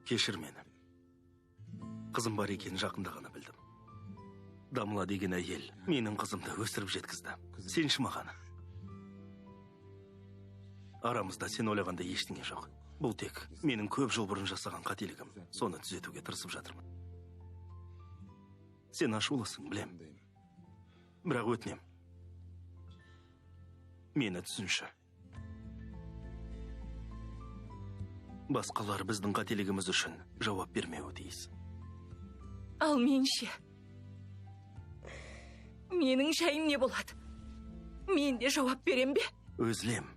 Кешір мені. Қызым бар екенін жақында ғана білдім. Дамла деген әйел менің қызымды өсіріп жеткізді. Сенші маған. Арамызда сен ойлағанда ештеңе жоқ. Бұл тек менің көп жыл бұрын жасаған қателігім. Соны түзетуге тырысып жатырмын. Сен ашулысың, білем. Бірақ өтінем. Мені түсінші. Басқалар біздің қателігіміз үшін жауап бермеуі тиіс. Ал менше. Менің жайым не болады? Мен де жауап берем бе? Өзлем.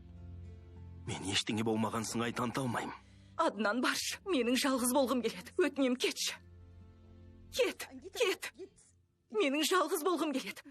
Мен ештеңе болмаған сыңай таныта алмаймын. Аднан баршы. Менің жалғыз болғым келеді. Өтінем, кетші. Кет. Менің жалғыз болғым келеді.